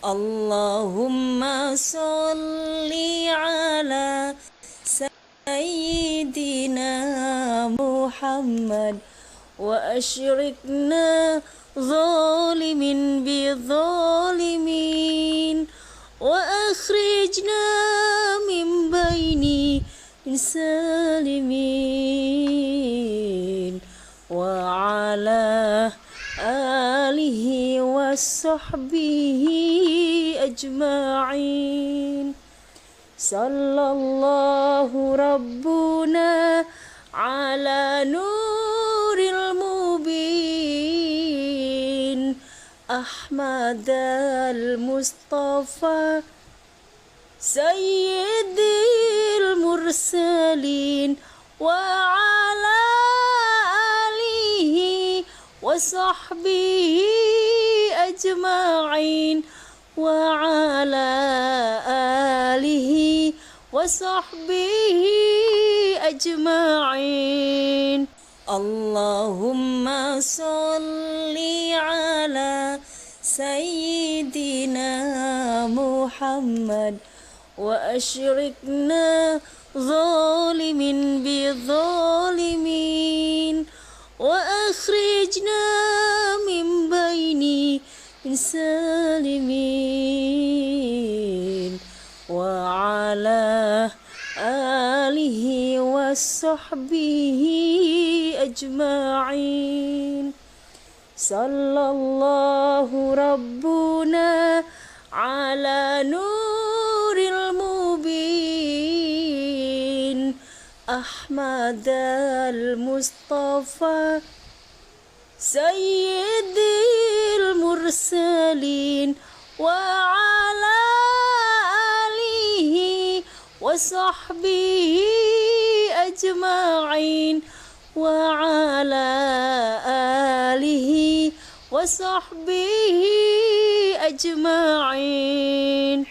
Allahumma sholli ala Sayyidina Muhammad wa ashrikna zalimin bi zalimin wa akhrijna min baini salimin wa ala alihi wa sahbihi ajma'in. Sallallahu rabbuna ala nuril mubin Ahmad al-Mustafa Sayyidil mursalin wa ala alihi wa sahbihi ajma'in wa ala alihi wa sahbihi ajma'in. Allahumma sholli ala Sayyidina Muhammad wa ashrikna zalimin bi zalimin wa akhrijna min baini salimin wa ala alihi wa sahbihi ajma'in. Sallallahu rabbuna ala nuril mubin Ahmad al-Mustafa Sayyidil mursalin wa ala alihi wa sahbihi ajma'in wa ala alihi wa sahbihi ajma'in.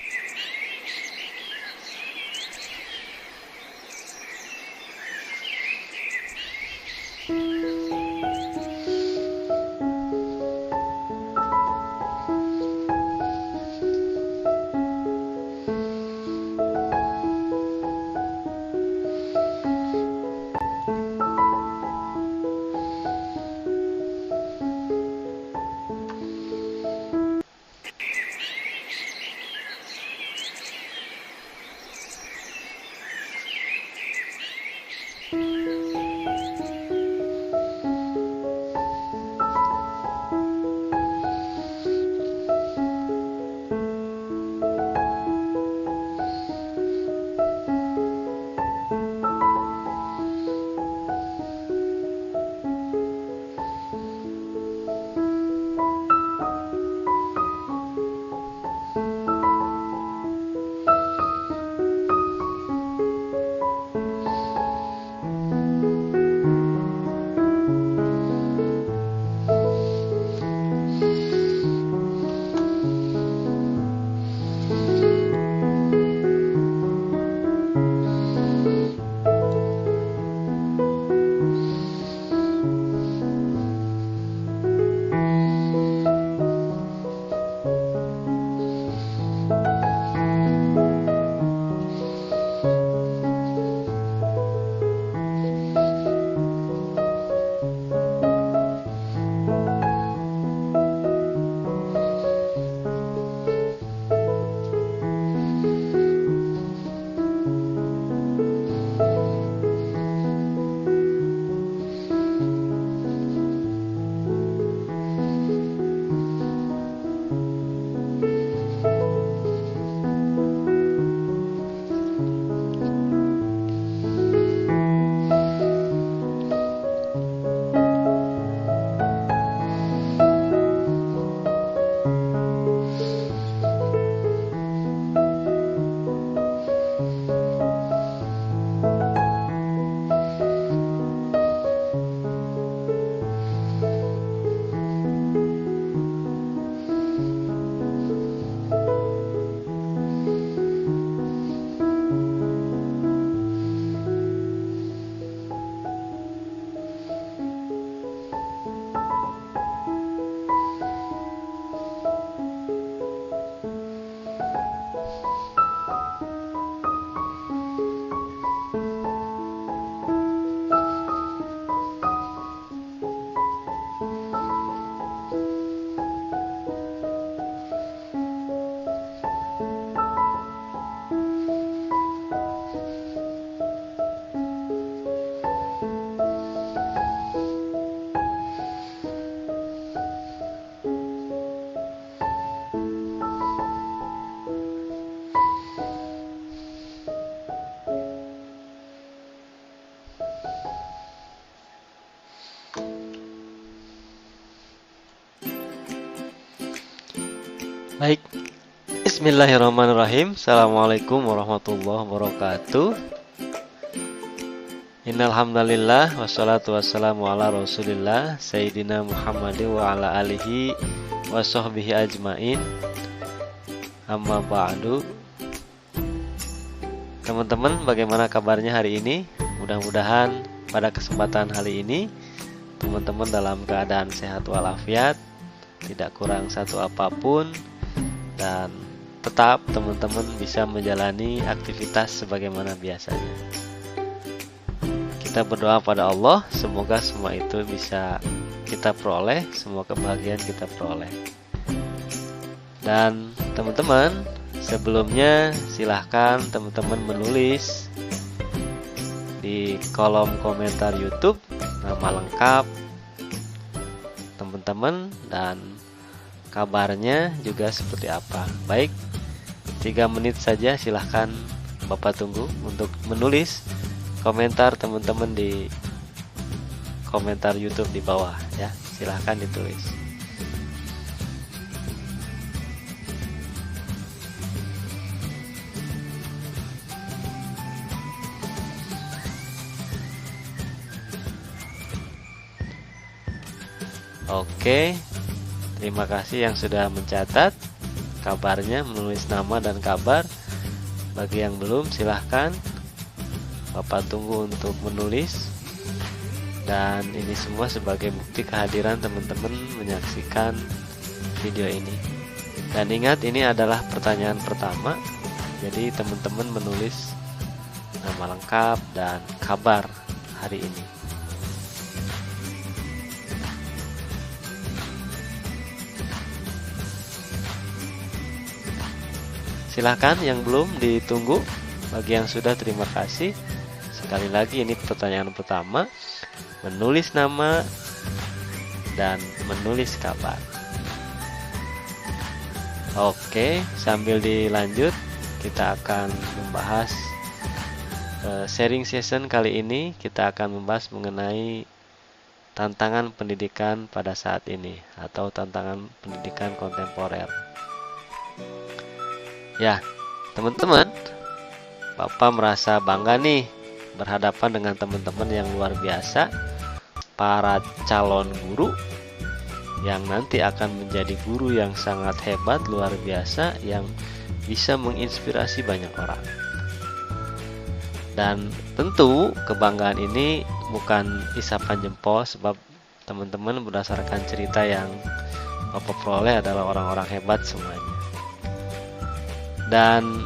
Baik, Bismillahirrahmanirrahim. Assalamualaikum warahmatullahi wabarakatuh. Innal hamdalillah wassalatu wassalamu ala Rasulillah Sayyidina Muhammadin wa ala alihi wa sahbihi ajmain. Amma ba'du. Teman-teman, bagaimana kabarnya hari ini? Mudah-mudahan pada kesempatan hari ini teman-teman dalam keadaan sehat walafiat, tidak kurang satu apapun, dan tetap teman-teman bisa menjalani aktivitas sebagaimana biasanya. Kita berdoa pada Allah, semoga semua itu bisa kita peroleh, semua kebahagiaan kita peroleh. Dan teman-teman, sebelumnya silahkan teman-teman menulis di kolom komentar YouTube nama lengkap teman-teman dan kabarnya juga seperti apa. Baik, 3 menit saja silahkan Bapak tunggu untuk menulis komentar teman-teman di komentar YouTube di bawah ya. Silahkan ditulis. Oke. Terima kasih yang sudah mencatat kabarnya, menulis nama dan kabar. Bagi yang belum, silahkan Bapak tunggu untuk menulis. Dan ini semua sebagai bukti kehadiran teman-teman menyaksikan video ini. Dan ingat, ini adalah pertanyaan pertama. Jadi teman-teman menulis nama lengkap dan kabar hari ini. Silahkan yang belum ditunggu. Bagi yang sudah, terima kasih. Sekali lagi, ini pertanyaan pertama. Menulis nama dan menulis kabar. Oke, sambil dilanjut, kita akan membahas sharing session kali ini. Kita akan membahas mengenai tantangan pendidikan pada saat ini atau tantangan pendidikan kontemporer. Ya, teman-teman, Bapak merasa bangga nih berhadapan dengan teman-teman yang luar biasa, para calon guru yang nanti akan menjadi guru yang sangat hebat, luar biasa, yang bisa menginspirasi banyak orang. Dan tentu kebanggaan ini bukan isapan jempol, sebab teman-teman berdasarkan cerita yang Bapak peroleh adalah orang-orang hebat semuanya. Dan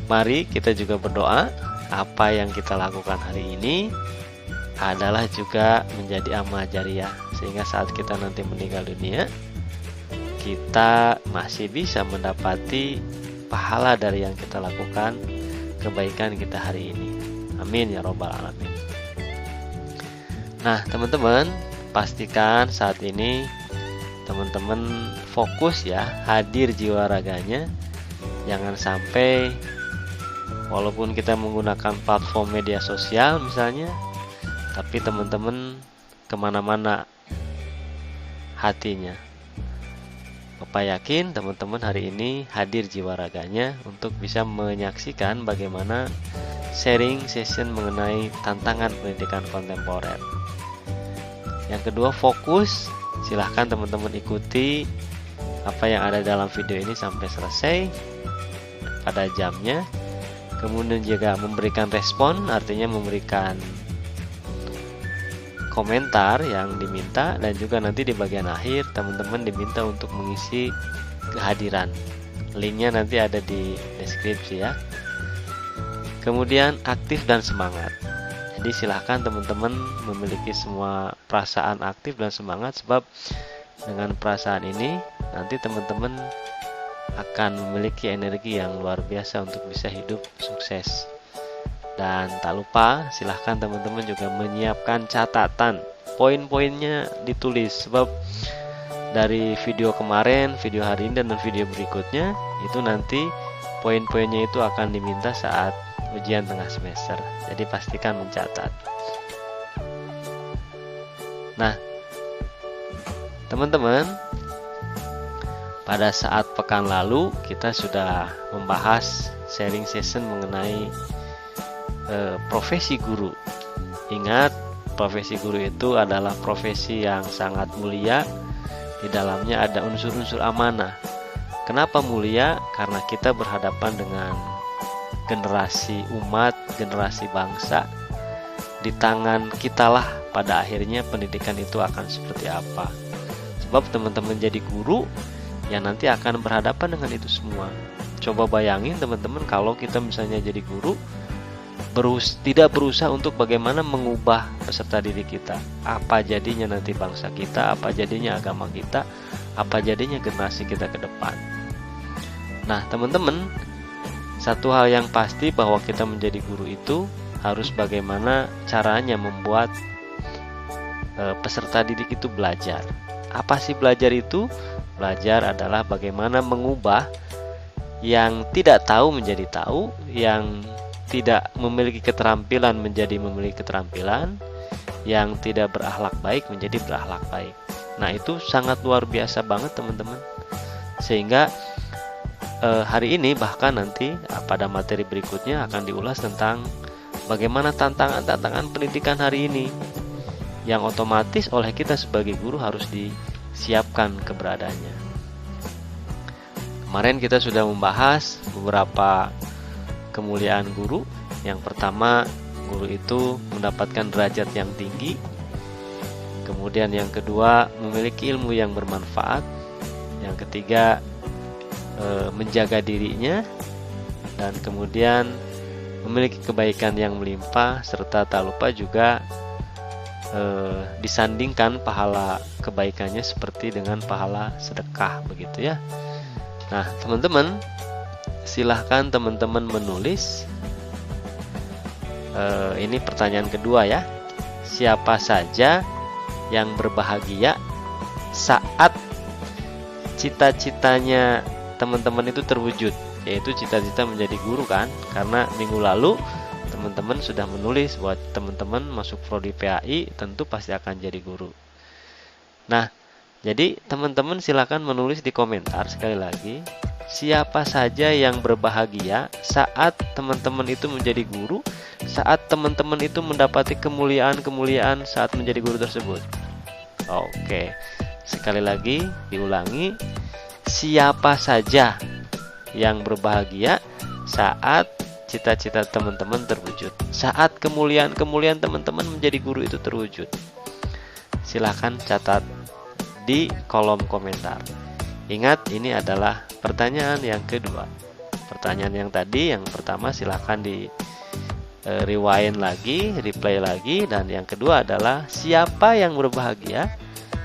mari kita juga berdoa, apa yang kita lakukan hari ini adalah juga menjadi amal jariah, sehingga saat kita nanti meninggal dunia, kita masih bisa mendapati pahala dari yang kita lakukan, kebaikan kita hari ini. Amin ya robbal alamin. Nah teman-teman, pastikan saat ini teman-teman fokus ya, hadir jiwa raganya. Jangan sampai walaupun kita menggunakan platform media sosial misalnya, tapi teman-teman kemana-mana hatinya. Bapak yakin teman-teman hari ini hadir jiwa raganya untuk bisa menyaksikan bagaimana sharing session mengenai tantangan pendidikan kontemporer. Yang kedua, fokus. Silahkan teman-teman ikuti apa yang ada dalam video ini sampai selesai pada jamnya. Kemudian juga memberikan respon, artinya memberikan komentar yang diminta. Dan juga nanti di bagian akhir teman-teman diminta untuk mengisi kehadiran. Linknya nanti ada di deskripsi ya. Kemudian aktif dan semangat. Jadi silahkan teman-teman memiliki semua perasaan aktif dan semangat, sebab dengan perasaan ini nanti teman-teman akan memiliki energi yang luar biasa untuk bisa hidup sukses. Dan tak lupa silahkan teman-teman juga menyiapkan catatan, poin-poinnya ditulis, sebab dari video kemarin, video hari ini, dan video berikutnya itu nanti poin-poinnya itu akan diminta saat ujian tengah semester. Jadi pastikan mencatat. Nah, teman-teman, pada saat pekan lalu kita sudah membahas sharing session mengenai profesi guru. Ingat, profesi guru itu adalah profesi yang sangat mulia. Di dalamnya ada unsur-unsur amanah. Kenapa mulia? Karena kita berhadapan dengan generasi umat, generasi bangsa. Di tangan kitalah pada akhirnya pendidikan itu akan seperti apa. Sebab teman-teman jadi guru, yang nanti akan berhadapan dengan itu semua. Coba bayangin teman-teman, kalau kita misalnya jadi guru, tidak berusaha untuk bagaimana mengubah peserta didik kita. Apa jadinya nanti bangsa kita, apa jadinya agama kita, apa jadinya generasi kita ke depan. Nah teman-teman, satu hal yang pasti bahwa kita menjadi guru itu harus bagaimana caranya membuat peserta didik itu belajar. Apa sih belajar itu? Belajar adalah bagaimana mengubah yang tidak tahu menjadi tahu, yang tidak memiliki keterampilan menjadi memiliki keterampilan, yang tidak berakhlak baik menjadi berakhlak baik. Nah itu sangat luar biasa banget teman-teman. Sehingga hari ini bahkan nanti pada materi berikutnya akan diulas tentang bagaimana tantangan-tantangan pendidikan hari ini, yang otomatis oleh kita sebagai guru harus disiapkan keberadaannya. Kemarin kita sudah membahas beberapa kemuliaan guru. Yang pertama, guru itu mendapatkan derajat yang tinggi. Kemudian yang kedua, memiliki ilmu yang bermanfaat. Yang ketiga, menjaga dirinya. Dan kemudian memiliki kebaikan yang melimpah, serta tak lupa juga disandingkan pahala kebaikannya seperti dengan pahala sedekah, begitu ya. Nah teman-teman, silahkan teman-teman menulis. Ini pertanyaan kedua ya. Siapa saja yang berbahagia saat cita-citanya teman-teman itu terwujud, yaitu cita-cita menjadi guru kan? Karena minggu lalu teman-teman sudah menulis buat teman-teman masuk prodi PAI tentu pasti akan jadi guru. Nah, jadi teman-teman silakan menulis di komentar sekali lagi, siapa saja yang berbahagia saat teman-teman itu menjadi guru, saat teman-teman itu mendapati kemuliaan-kemuliaan saat menjadi guru tersebut. Oke, sekali lagi diulangi, siapa saja yang berbahagia saat cita-cita teman-teman terwujud, saat kemuliaan-kemuliaan teman-teman menjadi guru itu terwujud. Silahkan catat di kolom komentar. Ingat, ini adalah pertanyaan yang kedua. Pertanyaan yang tadi, yang pertama silahkan di rewind lagi, replay lagi. Dan yang kedua adalah siapa yang berbahagia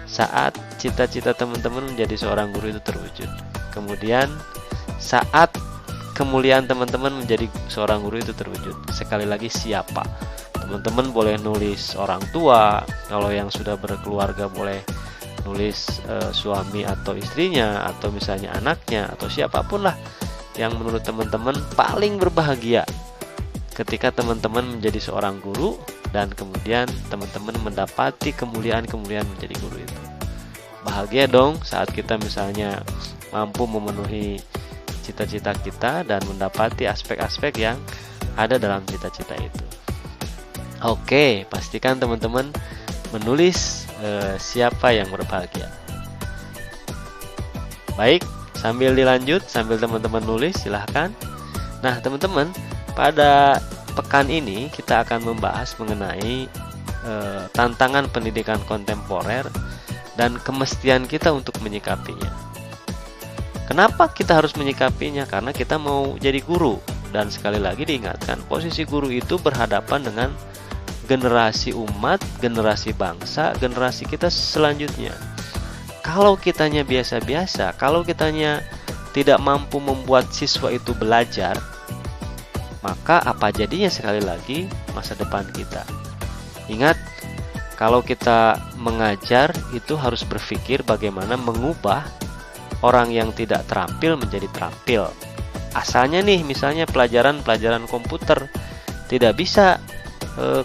saat cita-cita teman-teman menjadi seorang guru itu terwujud. Kemudian saat kemuliaan teman-teman menjadi seorang guru itu terwujud. Sekali lagi, siapa? Teman-teman boleh nulis orang tua, kalau yang sudah berkeluarga boleh nulis suami atau istrinya, atau misalnya anaknya, atau siapapun lah yang menurut teman-teman paling berbahagia ketika teman-teman menjadi seorang guru dan kemudian teman-teman mendapati kemuliaan-kemuliaan menjadi guru itu. Bahagia dong saat kita misalnya mampu memenuhi cita-cita kita dan mendapati aspek-aspek yang ada dalam cita-cita itu. Oke, pastikan teman-teman menulis siapa yang berbahagia. Baik, sambil dilanjut, sambil teman-teman nulis, silahkan. Nah teman-teman, pada pekan ini kita akan membahas mengenai tantangan pendidikan kontemporer dan kemestian kita untuk menyikapinya. Kenapa kita harus menyikapinya? Karena kita mau jadi guru. Dan sekali lagi diingatkan, posisi guru itu berhadapan dengan generasi umat, generasi bangsa, generasi kita selanjutnya. Kalau kitanya biasa-biasa, kalau kitanya tidak mampu membuat siswa itu belajar, maka apa jadinya sekali lagi masa depan kita. Ingat, kalau kita mengajar itu harus berpikir bagaimana mengubah orang yang tidak terampil menjadi terampil. Asalnya nih, misalnya pelajaran komputer, tidak bisa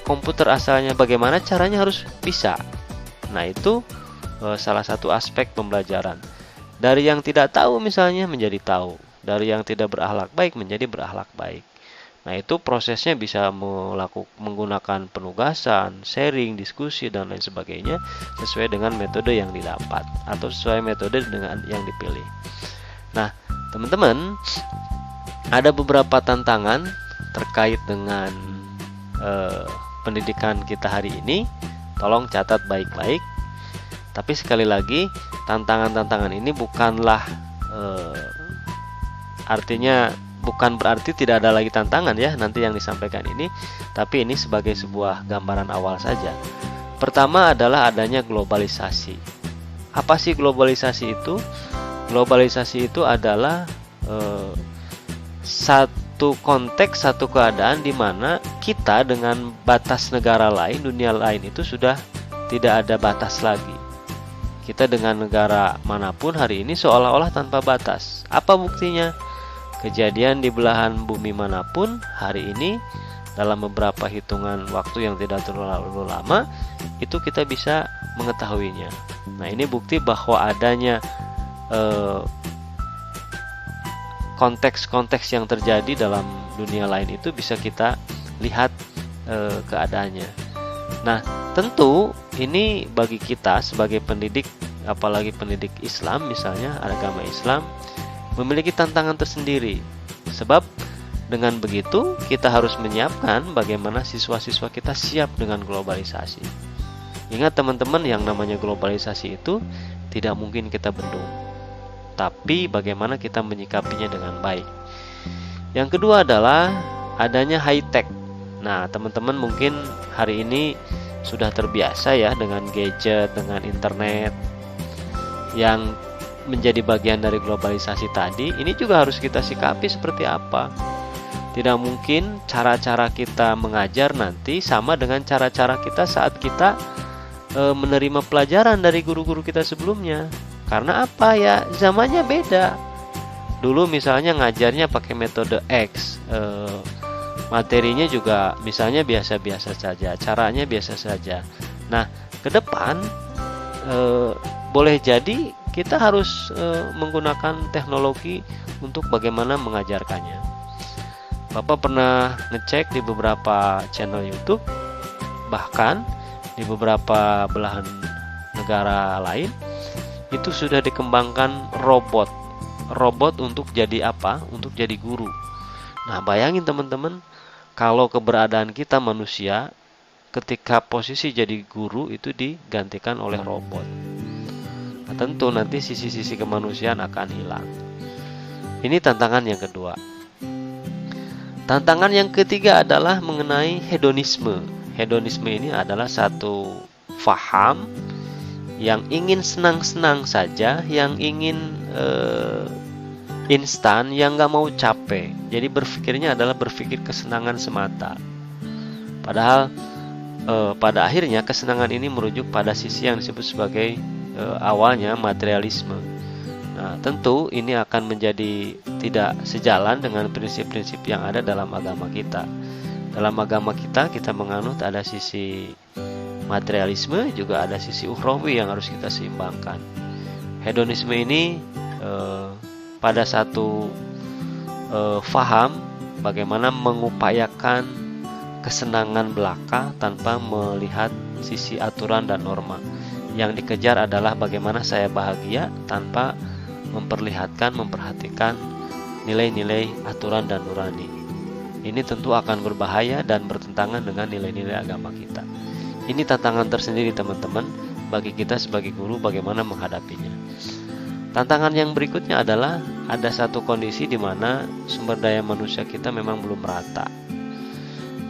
komputer asalnya, bagaimana caranya harus bisa. Nah itu salah satu aspek pembelajaran. Dari yang tidak tahu misalnya menjadi tahu, dari yang tidak berakhlak baik menjadi berakhlak baik. Nah, itu prosesnya bisa menggunakan penugasan, sharing, diskusi, dan lain sebagainya sesuai dengan metode yang didapat atau sesuai metode dengan yang dipilih. Nah, teman-teman, ada beberapa tantangan terkait dengan pendidikan kita hari ini. Tolong catat baik-baik. Tapi sekali lagi, tantangan-tantangan ini bukanlah artinya bukan berarti tidak ada lagi tantangan ya nanti yang disampaikan ini, tapi ini sebagai sebuah gambaran awal saja. Pertama adalah adanya globalisasi. Apa sih globalisasi itu? Globalisasi itu adalah satu konteks, satu keadaan di mana kita dengan batas negara lain, dunia lain itu sudah tidak ada batas lagi. Kita dengan negara manapun hari ini seolah-olah tanpa batas. Apa buktinya? Kejadian di belahan bumi manapun hari ini dalam beberapa hitungan waktu yang tidak terlalu lama itu kita bisa mengetahuinya. Nah, ini bukti bahwa adanya konteks-konteks yang terjadi dalam dunia lain itu bisa kita lihat keadaannya. Nah, tentu ini bagi kita sebagai pendidik, apalagi pendidik Islam misalnya, agama Islam, memiliki tantangan tersendiri. Sebab dengan begitu kita harus menyiapkan bagaimana siswa-siswa kita siap dengan globalisasi. Ingat teman-teman, yang namanya globalisasi itu tidak mungkin kita bendung, tapi bagaimana kita menyikapinya dengan baik. Yang kedua adalah adanya high tech. Nah, teman-teman mungkin hari ini sudah terbiasa ya dengan gadget, dengan internet yang menjadi bagian dari globalisasi tadi. Ini juga harus kita sikapi seperti apa. Tidak mungkin cara-cara kita mengajar nanti sama dengan cara-cara kita saat kita menerima pelajaran dari guru-guru kita sebelumnya. Karena apa ya? Zamannya beda. Dulu misalnya ngajarnya pakai metode X, materinya juga misalnya biasa-biasa saja, caranya biasa saja. Nah, ke depan boleh jadi kita harus menggunakan teknologi untuk bagaimana mengajarkannya. Bapak pernah ngecek di beberapa channel YouTube, bahkan di beberapa belahan negara lain, itu sudah dikembangkan robot untuk jadi apa? Untuk jadi guru. Nah, bayangin teman-teman, kalau keberadaan kita manusia ketika posisi jadi guru itu digantikan oleh robot. Nah, tentu nanti sisi-sisi kemanusiaan akan hilang. Ini tantangan yang kedua. Tantangan yang ketiga adalah mengenai hedonisme. Hedonisme ini adalah satu faham yang ingin senang-senang saja, yang ingin instan, yang gak mau capek. Jadi berpikirnya adalah berpikir kesenangan semata. Padahal pada akhirnya kesenangan ini merujuk pada sisi yang disebut sebagai awalnya materialisme. Nah, tentu ini akan menjadi tidak sejalan dengan prinsip-prinsip yang ada dalam agama kita. Dalam agama kita menganut ada sisi materialisme, juga ada sisi ukhrawi yang harus kita seimbangkan. Hedonisme ini pada satu faham bagaimana mengupayakan kesenangan belaka tanpa melihat sisi aturan dan norma. Yang dikejar adalah bagaimana saya bahagia tanpa memperhatikan nilai-nilai aturan dan nurani. Ini tentu akan berbahaya dan bertentangan dengan nilai-nilai agama kita. Ini tantangan tersendiri teman-teman bagi kita sebagai guru bagaimana menghadapinya. Tantangan yang berikutnya adalah ada satu kondisi di mana sumber daya manusia kita memang belum merata.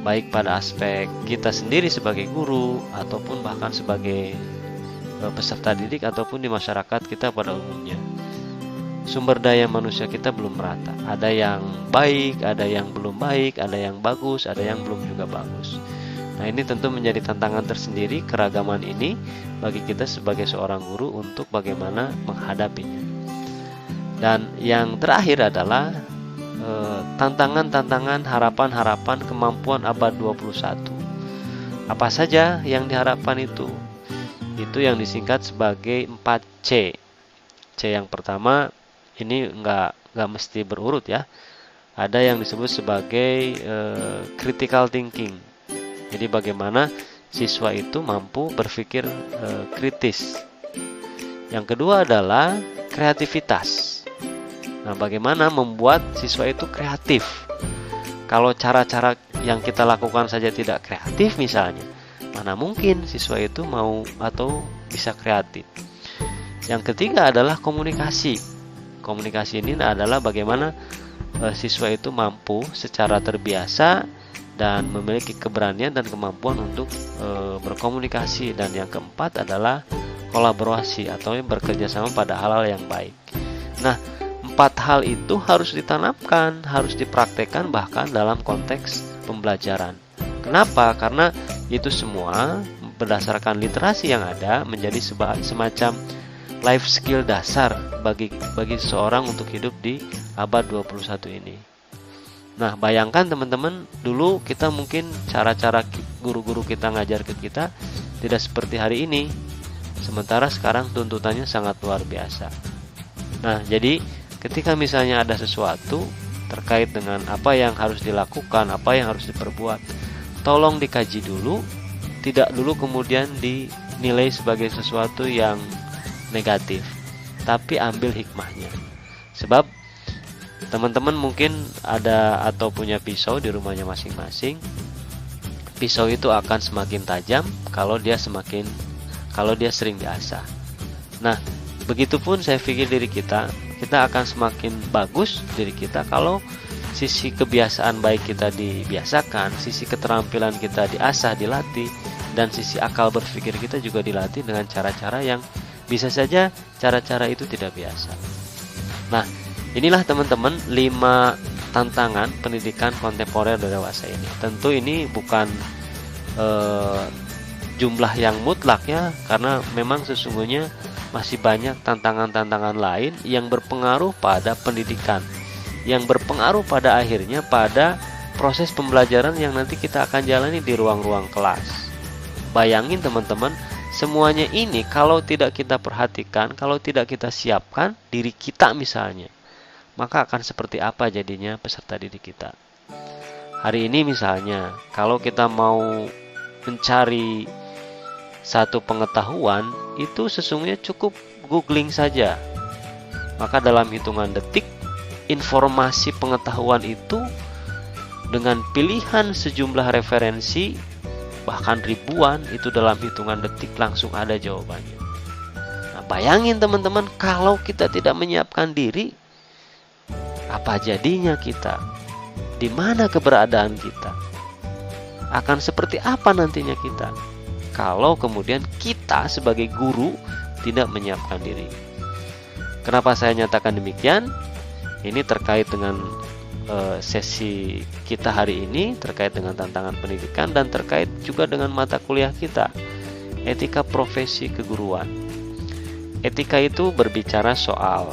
Baik pada aspek kita sendiri sebagai guru ataupun bahkan sebagai peserta didik ataupun di masyarakat kita pada umumnya. Sumber daya manusia kita belum merata. Ada yang baik, ada yang belum baik, ada yang bagus, ada yang belum juga bagus. Nah, ini tentu menjadi tantangan tersendiri keragaman ini bagi kita sebagai seorang guru untuk bagaimana menghadapinya. Dan yang terakhir adalah tantangan-tantangan, harapan-harapan kemampuan abad 21. Apa saja yang diharapkan itu? Itu yang disingkat sebagai 4C. C yang pertama ini nggak mesti berurut ya. Ada yang disebut sebagai critical thinking. Jadi bagaimana siswa itu mampu berpikir kritis. Yang kedua adalah kreativitas. Nah, bagaimana membuat siswa itu kreatif. Kalau cara-cara yang kita lakukan saja tidak kreatif misalnya, mana mungkin siswa itu mau atau bisa kreatif. Yang ketiga adalah komunikasi. Komunikasi ini adalah bagaimana siswa itu mampu secara terbiasa dan memiliki keberanian dan kemampuan untuk berkomunikasi. Dan yang keempat adalah kolaborasi atau bekerja sama pada hal-hal yang baik. Nah, 4 hal itu harus ditanamkan, harus dipraktekkan bahkan dalam konteks pembelajaran. Kenapa? Karena itu semua berdasarkan literasi yang ada menjadi semacam life skill dasar bagi seseorang untuk hidup di abad 21 ini. Nah, bayangkan teman-teman, dulu kita mungkin cara-cara guru-guru kita ngajar ke kita tidak seperti hari ini. Sementara sekarang tuntutannya sangat luar biasa. Nah, jadi ketika misalnya ada sesuatu terkait dengan apa yang harus dilakukan, apa yang harus diperbuat, tolong dikaji dulu, tidak dulu kemudian dinilai sebagai sesuatu yang negatif, tapi ambil hikmahnya. Sebab teman-teman mungkin ada atau punya pisau di rumahnya masing-masing. Pisau itu akan semakin tajam kalau dia sering diasah. Nah, begitupun saya pikir diri kita akan semakin bagus diri kita kalau sisi kebiasaan baik kita dibiasakan, sisi keterampilan kita diasah, dilatih, dan sisi akal berpikir kita juga dilatih dengan cara-cara yang bisa saja cara-cara itu tidak biasa. Nah, inilah teman-teman 5 tantangan pendidikan kontemporer dewasa ini. Tentu ini bukan jumlah yang mutlak ya, karena memang sesungguhnya masih banyak tantangan-tantangan lain yang berpengaruh pada pendidikan, yang berpengaruh pada akhirnya pada proses pembelajaran yang nanti kita akan jalani di ruang-ruang kelas. Bayangin teman-teman, semuanya ini kalau tidak kita perhatikan, kalau tidak kita siapkan diri kita misalnya, maka akan seperti apa jadinya peserta didik kita. Hari ini misalnya, kalau kita mau mencari satu pengetahuan, itu sesungguhnya cukup googling saja. Maka dalam hitungan detik, informasi pengetahuan itu dengan pilihan sejumlah referensi, bahkan ribuan, itu dalam hitungan detik langsung ada jawabannya. Nah, bayangin teman-teman, kalau kita tidak menyiapkan diri, apa jadinya kita? Di mana keberadaan kita? Akan seperti apa nantinya kita? Kalau kemudian kita sebagai guru tidak menyiapkan diri. Kenapa saya nyatakan demikian? Ini terkait dengan sesi kita hari ini, terkait dengan tantangan pendidikan, dan terkait juga dengan mata kuliah kita, etika profesi keguruan. Etika itu berbicara soal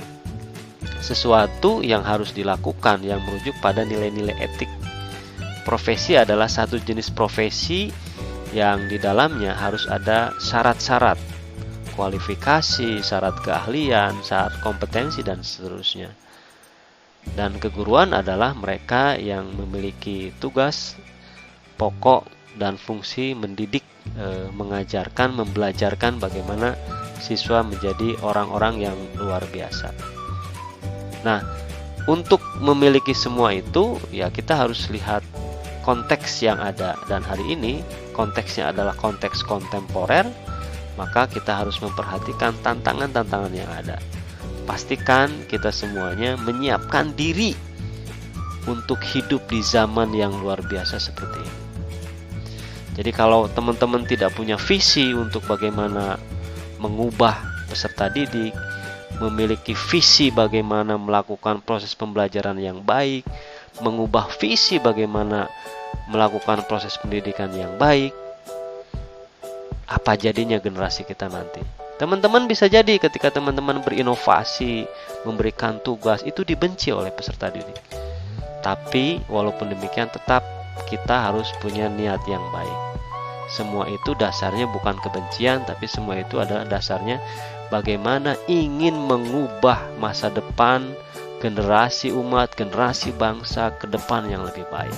sesuatu yang harus dilakukan yang merujuk pada nilai-nilai etik. Profesi adalah satu jenis profesi yang di dalamnya harus ada syarat-syarat, kualifikasi, syarat keahlian, syarat kompetensi, dan seterusnya. Dan keguruan adalah mereka yang memiliki tugas pokok dan fungsi mendidik, mengajarkan, membelajarkan bagaimana siswa menjadi orang-orang yang luar biasa. Nah, untuk memiliki semua itu, ya kita harus lihat konteks yang ada. Dan hari ini konteksnya adalah konteks kontemporer, maka kita harus memperhatikan tantangan-tantangan yang ada. Pastikan kita semuanya menyiapkan diri untuk hidup di zaman yang luar biasa seperti ini. Jadi kalau teman-teman tidak punya visi untuk bagaimana mengubah peserta didik, memiliki visi bagaimana melakukan proses pembelajaran yang baik, mengubah visi bagaimana melakukan proses pendidikan yang baik, apa jadinya generasi kita nanti? Teman-teman bisa jadi ketika teman-teman berinovasi, memberikan tugas, itu dibenci oleh peserta didik. Tapi walaupun demikian tetap kita harus punya niat yang baik. Semua itu dasarnya bukan kebencian, tapi semua itu adalah dasarnya bagaimana ingin mengubah masa depan generasi umat, generasi bangsa ke depan yang lebih baik.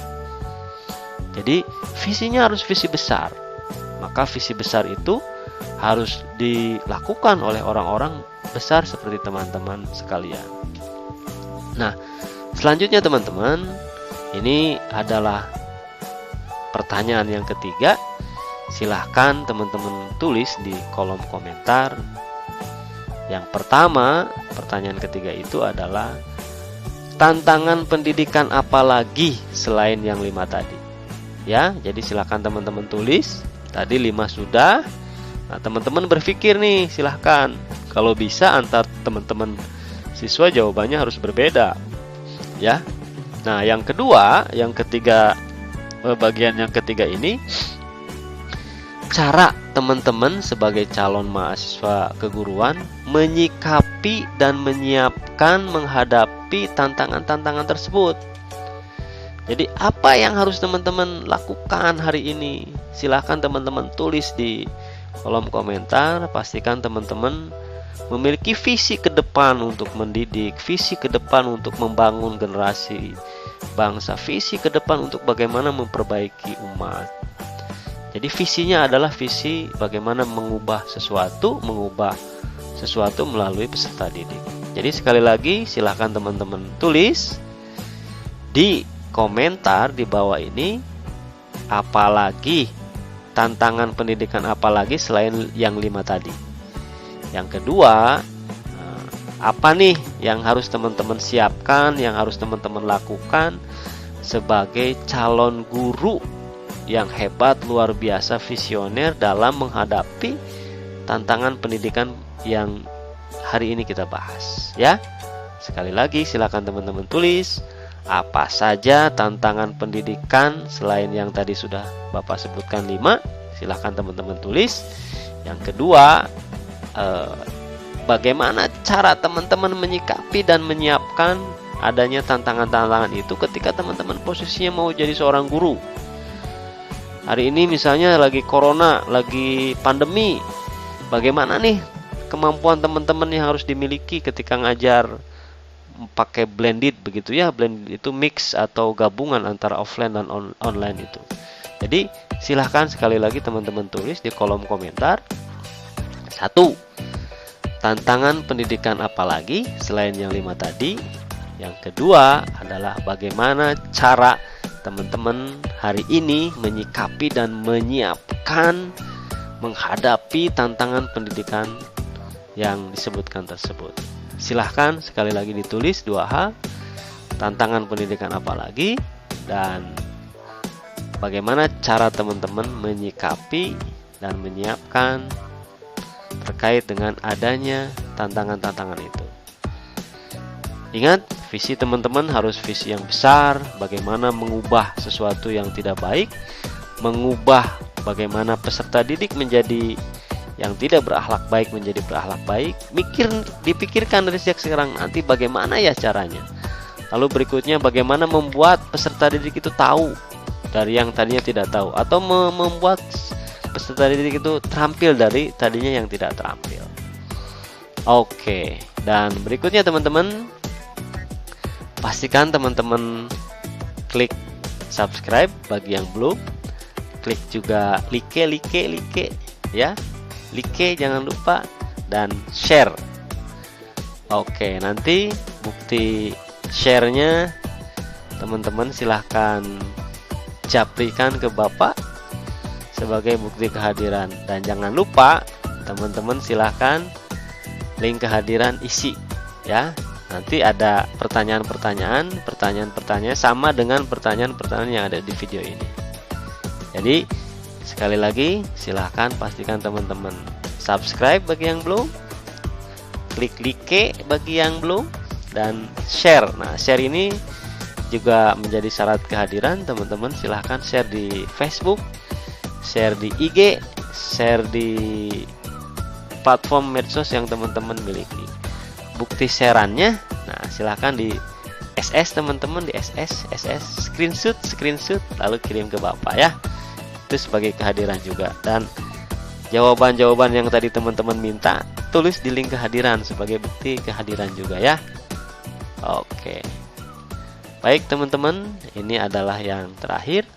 Jadi visinya harus visi besar. Maka visi besar itu harus dilakukan oleh orang-orang besar seperti teman-teman sekalian. Nah, selanjutnya teman-teman, ini adalah pertanyaan yang ketiga. Silahkan teman-teman tulis di kolom komentar. Yang pertama, pertanyaan ketiga itu adalah tantangan pendidikan apa lagi selain yang 5 tadi? Ya, jadi silahkan teman-teman tulis. Tadi 5 sudah. Nah, teman-teman berpikir nih, silahkan. Kalau bisa antar teman-teman siswa jawabannya harus berbeda. Ya. Nah, yang kedua, yang ketiga, bagian yang ketiga ini, cara teman-teman sebagai calon mahasiswa keguruan menyikapi dan menyiapkan menghadapi tantangan-tantangan tersebut. Jadi apa yang harus teman-teman lakukan hari ini? Silahkan teman-teman tulis di kolom komentar. Pastikan teman-teman memiliki visi ke depan untuk mendidik, visi ke depan untuk membangun generasi bangsa, visi ke depan untuk bagaimana memperbaiki umat. Jadi visinya adalah visi bagaimana mengubah sesuatu melalui peserta didik. Jadi sekali lagi silahkan teman-teman tulis di komentar di bawah ini, apalagi tantangan pendidikan apalagi selain yang 5 tadi. Yang kedua, apa nih yang harus teman-teman siapkan, yang harus teman-teman lakukan sebagai calon guru yang hebat, luar biasa, visioner dalam menghadapi tantangan pendidikan yang hari ini kita bahas, ya. Sekali lagi silakan teman-teman tulis apa saja tantangan pendidikan selain yang tadi sudah Bapak sebutkan 5. Silahkan teman-teman tulis. Yang kedua, bagaimana cara teman-teman menyikapi dan menyiapkan adanya tantangan-tantangan itu ketika teman-teman posisinya mau jadi seorang guru. Hari ini misalnya lagi corona, lagi pandemi, bagaimana nih kemampuan teman-teman yang harus dimiliki ketika ngajar pakai blended begitu ya. Blended itu mix atau gabungan antara offline dan online itu. Jadi silahkan sekali lagi teman-teman tulis di kolom komentar. 1. Tantangan pendidikan apa lagi selain yang 5 tadi? Yang kedua adalah bagaimana cara teman-teman hari ini menyikapi dan menyiapkan menghadapi tantangan pendidikan yang disebutkan tersebut. Silahkan sekali lagi ditulis 2 hal, tantangan pendidikan apa lagi, dan bagaimana cara teman-teman menyikapi dan menyiapkan terkait dengan adanya tantangan-tantangan itu. Ingat, visi teman-teman harus visi yang besar, bagaimana mengubah sesuatu yang tidak baik, mengubah bagaimana peserta didik menjadi yang tidak berakhlak baik menjadi berakhlak baik. Dipikirkan dari sejak sekarang, nanti bagaimana ya caranya. Lalu berikutnya bagaimana membuat peserta didik itu tahu dari yang tadinya tidak tahu, atau membuat peserta didik itu terampil dari tadinya yang tidak terampil. Oke, dan berikutnya teman-teman, pastikan teman-teman klik subscribe bagi yang belum, klik juga like ya. Like jangan lupa, dan share. Oke, nanti bukti share-nya teman-teman silahkan japrikan ke Bapak sebagai bukti kehadiran. Dan jangan lupa teman-teman silahkan link kehadiran isi ya. Nanti ada pertanyaan-pertanyaan sama dengan pertanyaan-pertanyaan yang ada di video ini. Jadi sekali lagi silahkan pastikan teman-teman subscribe bagi yang belum, klik like bagi yang belum, dan share. Nah, share ini juga menjadi syarat kehadiran teman-teman. Silahkan share di Facebook, share di IG, share di platform medsos yang teman-teman miliki. Bukti shareannya, nah silahkan di SS teman-teman, di SS screenshot lalu kirim ke Bapak ya. Itu sebagai kehadiran juga. Dan jawaban-jawaban yang tadi teman-teman minta tulis di link kehadiran sebagai bukti kehadiran juga ya. Oke. Baik teman-teman, ini adalah yang terakhir.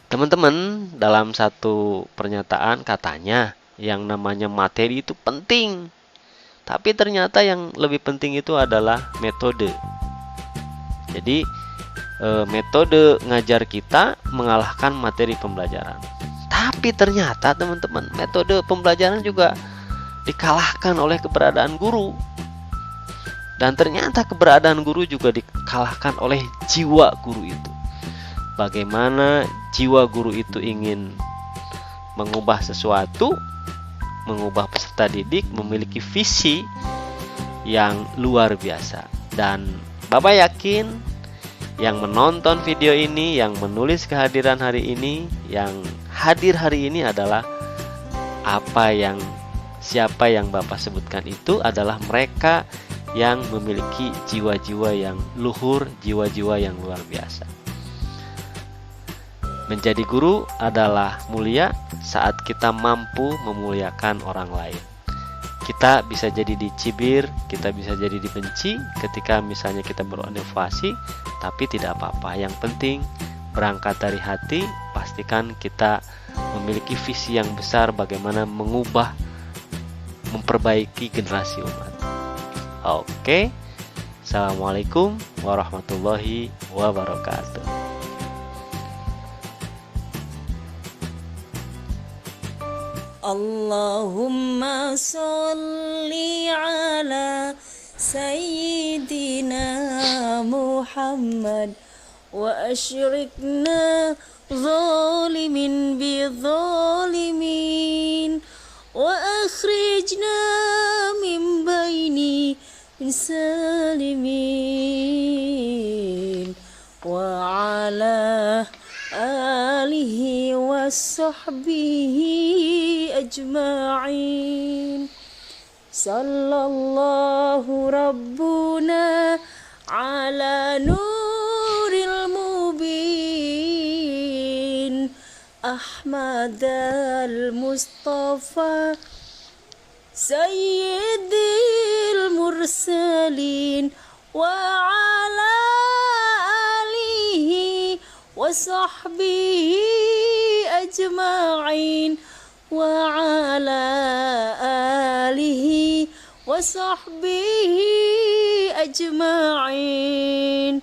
Teman-teman, dalam satu pernyataan katanya yang namanya materi itu penting. Tapi ternyata yang lebih penting itu adalah metode. Jadi metode ngajar kita mengalahkan materi pembelajaran. Tapi ternyata teman-teman, metode pembelajaran juga dikalahkan oleh keberadaan guru. Dan ternyata keberadaan guru juga dikalahkan oleh jiwa guru itu. Bagaimana jiwa guru itu ingin mengubah sesuatu, mengubah peserta didik, memiliki visi yang luar biasa. Dan Bapak yakin yang menonton video ini, yang menulis kehadiran hari ini, yang hadir hari ini adalah siapa yang Bapak sebutkan itu adalah mereka yang memiliki jiwa-jiwa yang luhur, jiwa-jiwa yang luar biasa. Menjadi guru adalah mulia saat kita mampu memuliakan orang lain. Kita bisa jadi dicibir, kita bisa jadi dibenci ketika misalnya kita berinovasi, tapi tidak apa-apa. Yang penting berangkat dari hati, pastikan kita memiliki visi yang besar bagaimana mengubah, memperbaiki generasi umat. Oke. Assalamualaikum warahmatullahi wabarakatuh. Allahumma sholli ala Sayyidina Muhammad wa asyrikna zalimin bi zalimin wa akhrijna min baini salimin wa ala alihi wa sahbihi ajma'in. Sallallahu rabbuna ala nuril mubin Ahmad al-Mustafa Sayyidil mursalin wa ala alihi wa sahbihi ajma'in wa ala alihi wa sahbihi ajma'in.